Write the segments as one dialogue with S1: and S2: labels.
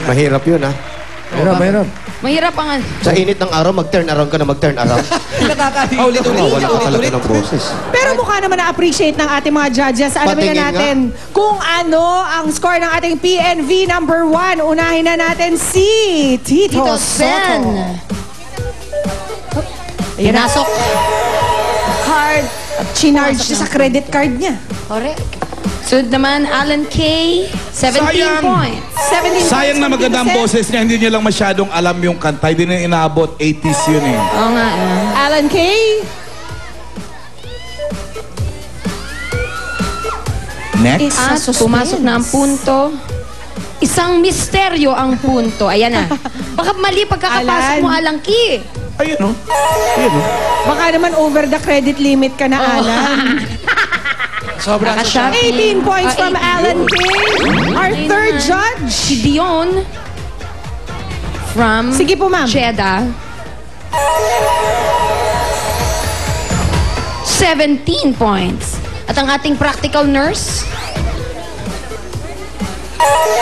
S1: Mahirap yun, ha?
S2: Mahirap.
S3: Mahirap ang...
S1: Sa init ng araw, mag-turn around ka na mag-turn around.
S4: Ulit-ulit.
S1: Wala ka talaga ng boses.
S5: Pero mukha naman na-appreciate ng ating mga judges. Alamin na natin kung ano ang score ng ating PNV number 1. Unahin na natin si Tito Soto.
S3: Pinasok.
S5: Card. Chinarge sa credit card niya.
S3: Correct. Sunod naman, Alan K. 17 points. 17
S4: Sayang na maganda ang boses niya. Hindi niya lang masyadong alam yung kanta. Hindi niya inaabot. 80s yun eh.
S3: Oo nga.
S5: Alan K.
S4: Next.
S3: At pumasok na ang punto. Isang misteryo ang punto. Ayan na. Baka mali pagkakapasok mo, Alan K.
S4: Ayun o. Ayun o.
S5: Baka naman over the credit limit ka na, Alan.
S2: Sobrang
S5: 18 points from Alan K. Our third judge.
S3: Si Dion. From
S5: Sige po, ma'am.
S3: Jeddah. 17 points. At ang ating practical nurse.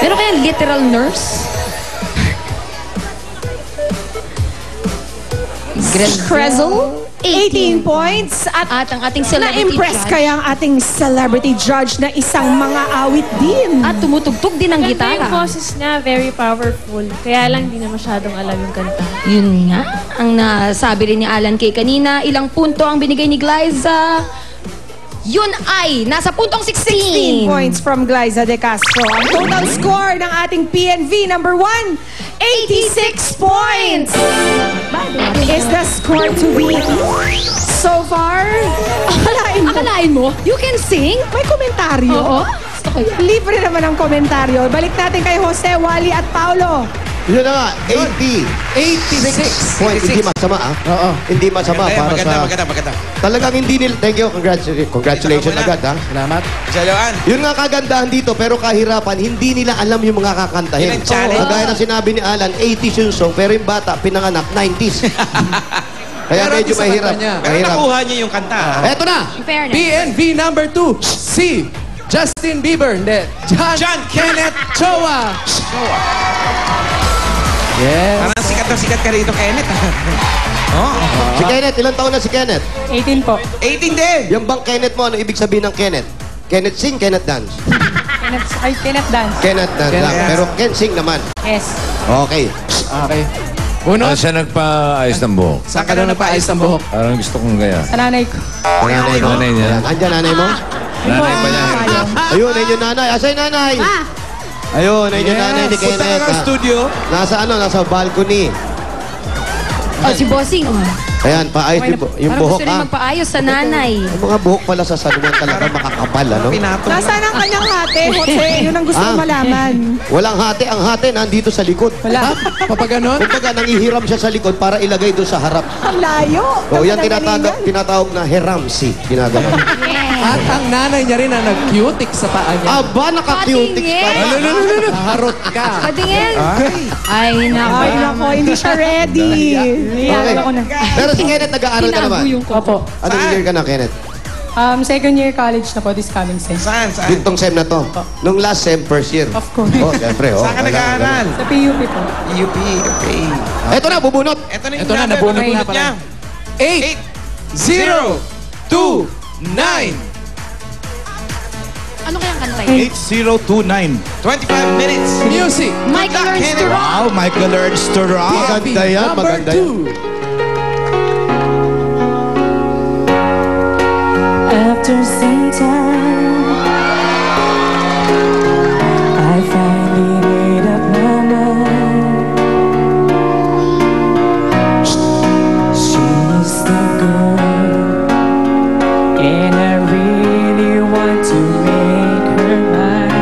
S3: Meron kaya literal nurse?
S5: Krezel. 18 points. At
S3: ang ating celebrity
S5: na-impress
S3: judge.
S5: kaya ang ating celebrity judge na isang mga awit din.
S3: At tumutugtog din ang
S6: Ganda yung
S3: gitara.
S6: boses niya, very powerful. Kaya lang di na masyadong alam yung kanta.
S3: Yun nga. Ang nasabi rin ni Alan K. kanina, ilang punto ang binigay ni Glyza. Yun ay nasa puntong
S5: 16 points from Glyza De Castro. Ang total score ng ating PNV number 1, 86 points. Is the score to be so far?
S3: Akalain mo? You can sing?
S5: May komentaryo?
S3: Oo.
S5: Libre naman ang komentaryo. Balik natin kay Jose, Wally at Paulo.
S1: Yun na nga, 86 points. Hindi masama, ah.
S2: Oo.
S1: Hindi masama para sa...
S4: Maganda.
S1: Talagang hindi nila... Thank you. Congratulations agad, ha?
S2: Salamat.
S4: Jalaan.
S1: Yun nga kagandahan dito, pero kahirapan, hindi nila alam yung mga kakantahin.
S4: Yun ang challenge.
S1: Kagaya na sinabi ni Alan, 80s yung song, pero yung bata, pinanganak, 90s. Kaya
S2: Pero
S1: medyo
S2: sa
S1: mahirap.
S2: kanta niya.
S4: Pero nakuha niya yung kanta.
S1: Eto na!
S3: In fairness.
S2: PNV number 2, si Justin Bieber. Hindi. John Kenneth Choa. Yes.
S4: Parang sikat ka rito, Kenneth.
S1: Si Kenneth, ilang taon na si Kenneth?
S5: 18 po.
S4: 18 din.
S1: Yung bang Kenneth mo, ano ibig sabihin ng Kenneth? Kenneth sing, Kenneth dance.
S5: Kenneth dance.
S1: Kenneth dance lang.
S4: Kenneth.
S1: Pero Ken sing naman.
S5: Yes.
S1: Okay.
S2: Okay. Uno.
S7: Siya nagpa-ayos ng buhok.
S2: Saan ka daw nagpa-ayos ng buhok?
S7: Parang gusto kong gaya.
S5: Sa nanay ko.
S1: Nanay mo.
S7: Nanay niya.
S1: Andyan nanay mo?
S7: Nanay pa niya.
S1: Ayun, ayun yung nanay. Asay nanay? Ayun, ayun yung nanay ni
S4: Punta
S1: Kenneth.
S4: ka ng studio.
S1: Nasa balcony.
S3: Oh, si Bossing. Oh.
S1: Ayan, paayos yung
S3: Parang
S1: buhok,
S3: gusto rin
S1: ah.
S3: magpaayos sa nanay.
S1: Yung mga buhok pala sa saluan talaga makakapal, ano?
S4: Pinatong.
S5: Nasaan ang kanyang hati, Jose? Yun ang gusto ko malaman.
S1: Walang hati. Ang hati nandito sa likod.
S5: Wala.
S2: Papaganon?
S1: Kumbaga, nangihiram siya sa likod para ilagay doon sa harap.
S5: Ang layo.
S1: O, yan tinatawag na heramsi. Ginagawa.
S2: At ang nanay niya rin na nag-cutic sa paa niya.
S1: Aba, naka-cutics pa.
S3: Patingin.
S2: Harot ka.
S3: Patingin. Ay, nako.
S5: Ay, nako, hindi siya ready.
S1: Okay.
S5: Ako na.
S1: Pero si Kenneth, nag-aaral ka naman.
S5: Opo.
S1: Anong year ka na, Kenneth?
S5: Second year college na po this coming sem.
S4: Saan?
S1: Gintong sem na to. Nung last sem, first year.
S5: Of course.
S1: Oh, siyempre. Oh,
S4: Saan ka nag-aaral?
S5: Sa PUP po.
S4: UP. Okay.
S1: Eto na, bubunot.
S4: Ito na
S2: Ito na, nabunot na pala. 8, 0, 2, 9.
S3: Ano kayang kanta yun?
S4: 8029. 25 minutes.
S2: Music.
S3: Michael Learns to Rock.
S4: Wow, Michael Learns to Rock.
S1: Maganda yan,
S2: Number
S1: maganda yan.
S2: 2.
S8: After some time, I finally made up my mind. She's the girl, and I really want to make her mine.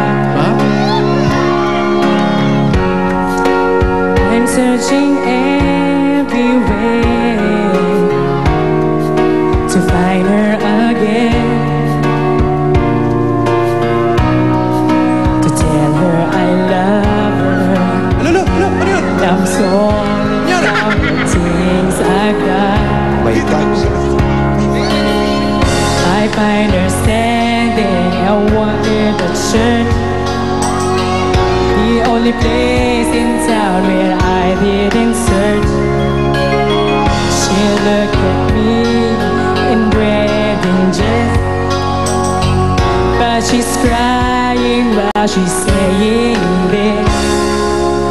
S8: I'm searching everywhere to find her again, to tell her I love her.
S2: Ano yun?
S8: I'm sorry for the things I've done.
S1: May dance.
S8: I find her standing, I wonder the church. The only only place in town where I didn't search. She looked at me in wedding dress, but she's crying while she's saying this.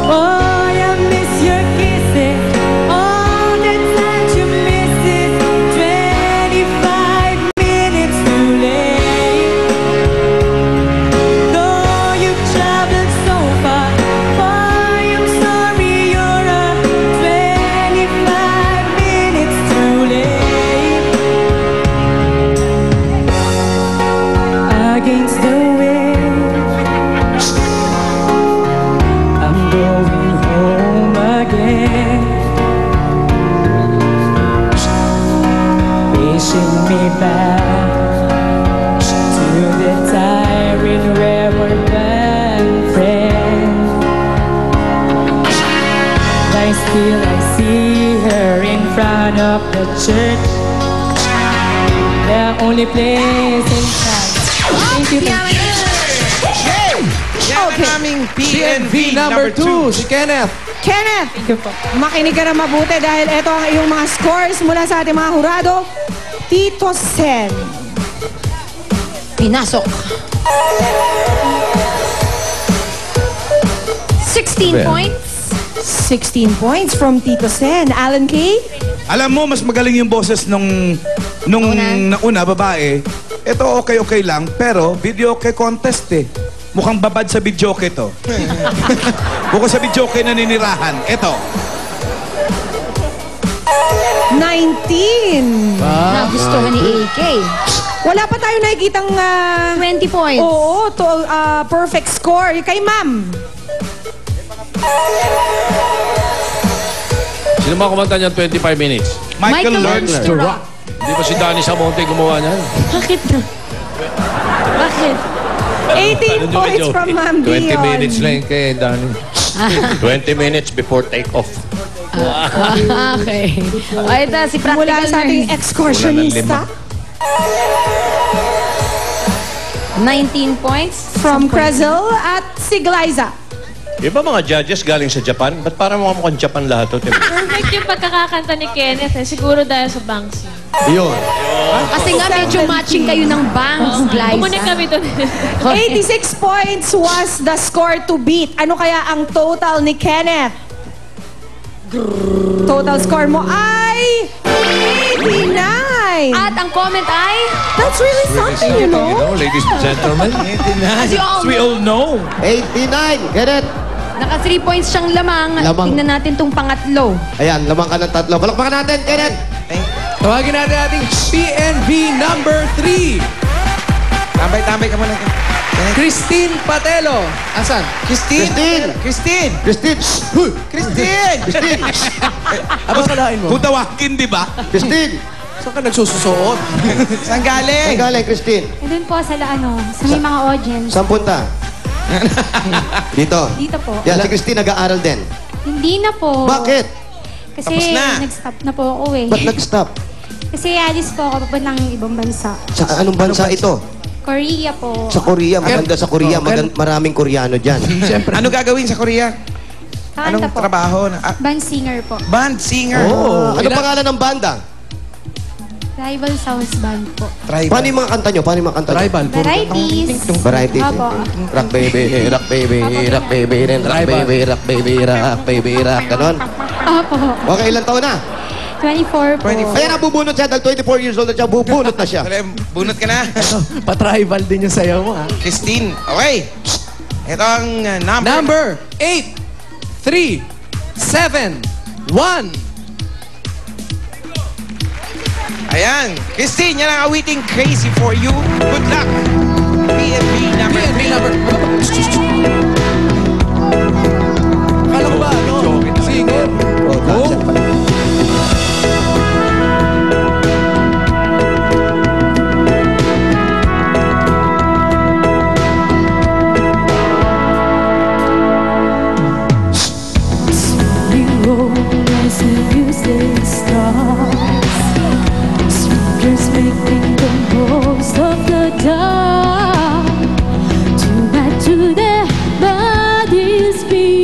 S8: Oh, I miss your kisses, all the time you miss it. 25 minutes too late. Though you've traveled so far, I'm sorry you're 25 minutes too late. Against the wind, I'm going home again. Wishing me back to the time when we were best friends. I see her in front of the church, the only place in town. Thank you.
S2: Okay. PNV number 2, si Kenneth.
S5: Kenneth, makinig ka na mabuti dahil ito ang iyong mga scores mula sa ating mga hurado. Tito Sen.
S3: Pinasok. 16
S7: Well.
S3: points.
S5: 16 points from Tito Sen. Alan K.
S4: Alam mo, mas magaling yung boses nung nauna, babae. Ito okay lang, pero video okay contest eh. Mukhang babad sa video okay to. Bukod sa video okay naninirahan. Ito.
S5: 19.
S3: Nagustuhan ni AK.
S5: Wala pa tayo nakikitang
S3: 20 points.
S5: perfect score. Kay ma'am.
S7: Sino mga kumanta niyan 25 minutes?
S4: Michael Learns to Rock.
S7: Hindi ba si Danny Samonte gumawa niyan?
S3: Bakit na? Bakit?
S5: 18 points from Ma'am
S7: 20
S5: Dion.
S7: minutes lang kay Danny. 20 minutes before take-off.
S3: Okay. O, ito si Practical
S5: Mula sa ating
S3: Nurse.
S5: excursionista.
S3: 19 points.
S5: From Crezel at si Glyza.
S9: Iba mga judges galing sa Japan? Ba't parang mukhang Japan lahat to?
S6: Perfect yung pagkakakanta ni Kenneth eh. Siguro dahil sa Banksy.
S1: Yun.
S3: Kasi nga medyo matching kayo ng bangs,
S6: Kumunik
S3: Glyza.
S6: kami doon.
S5: 86 points was the score to beat. Ano kaya ang total ni Kenneth? Total score mo ay 89.
S3: At ang comment ay...
S5: That's really something, you know?
S7: Ladies and gentlemen.
S3: As you all
S4: We all know.
S1: 89. Kenneth.
S3: Naka 3 points siyang lamang.
S1: Lamang.
S3: Tingnan natin tong pangatlo.
S1: Ayan, lamang ka ng 3. Palakpakan natin, Kenneth.
S2: Tawagin natin ating PNV number 3.
S10: Tambay ka muna.
S2: Christine Patelo. Asan?
S1: Christine.
S10: Christine!
S1: Christine.
S10: Christine!
S1: Christine.
S2: Abang kalain mo.
S4: Kung tawagin, di ba?
S1: Christine.
S2: Saan ka nagsususuot?
S10: Saan galing?
S1: Saan galing, Christine?
S11: Doon po sa sa may mga audience.
S1: Saan punta? Dito.
S11: Dito po.
S1: Yan, si Christine nag-aaral din.
S11: Hindi na po.
S1: Bakit?
S11: Kasi
S10: Tapos na.
S11: nag-stop na po ako eh.
S1: Ba't nag-stop?
S11: Kasi alis po ako papuntang ibang bansa.
S1: Sa anong bansa ito?
S11: Korea po.
S1: Sa Korea. Maganda sa Korea. Maraming Koreano dyan.
S2: Siyempre.
S10: Ano gagawin sa Korea?
S11: Kakanta
S10: Anong
S11: po.
S10: trabaho?
S11: Band singer po.
S10: Band singer.
S1: Ano pangalan ng banda?
S11: Rival Sounds Band po.
S1: Paano yung mga kanta nyo?
S2: Tribal.
S11: Varieties.
S1: Varieties.
S11: Opo.
S1: Rock baby, rock baby, rock baby, then rock baby, rock baby, rock baby, rock. Ganon.
S11: Opo.
S1: Okay, ilang taon na?
S11: 24 po.
S1: Ayan, nabubunot siya dahil 24 years old na siya. Bubunot na siya.
S10: Bunot ka na.
S2: Pa-tribal din yung sayaw mo, ha?
S10: Christine. Okay. Ito ang
S2: Number 8, 3, 7, 1.
S10: Ayan. Christine, yan ang awiting Crazy for You. Good luck. PNV number 3.
S2: Kala ko ba, ano? Singer.
S1: Oh, dancer pala.
S8: As the music starts, strangers making the most of the dark. Tonight to their bodies beat.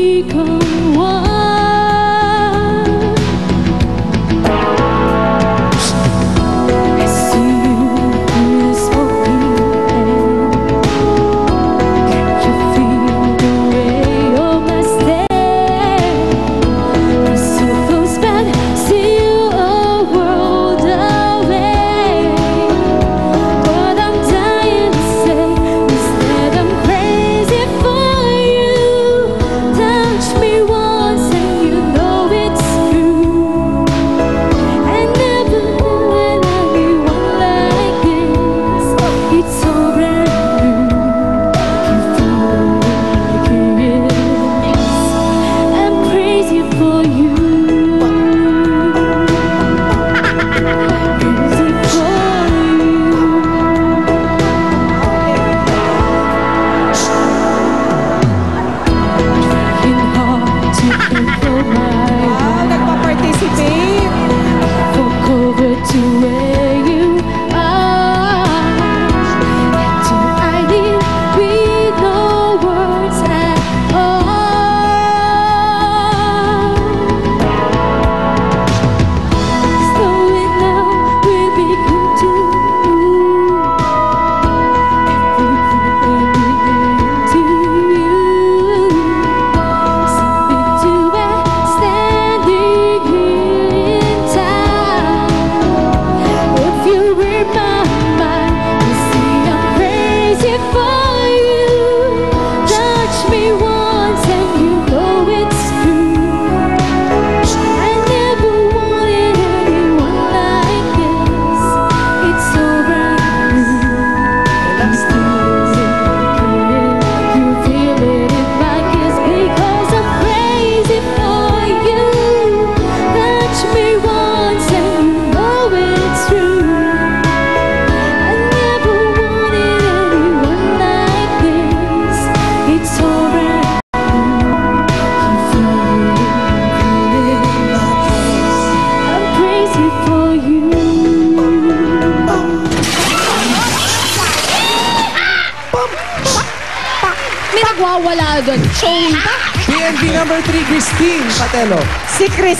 S3: May nagwawala doon. Showing pa.
S2: PNV number 3, Christine Patelo.
S5: Si Chris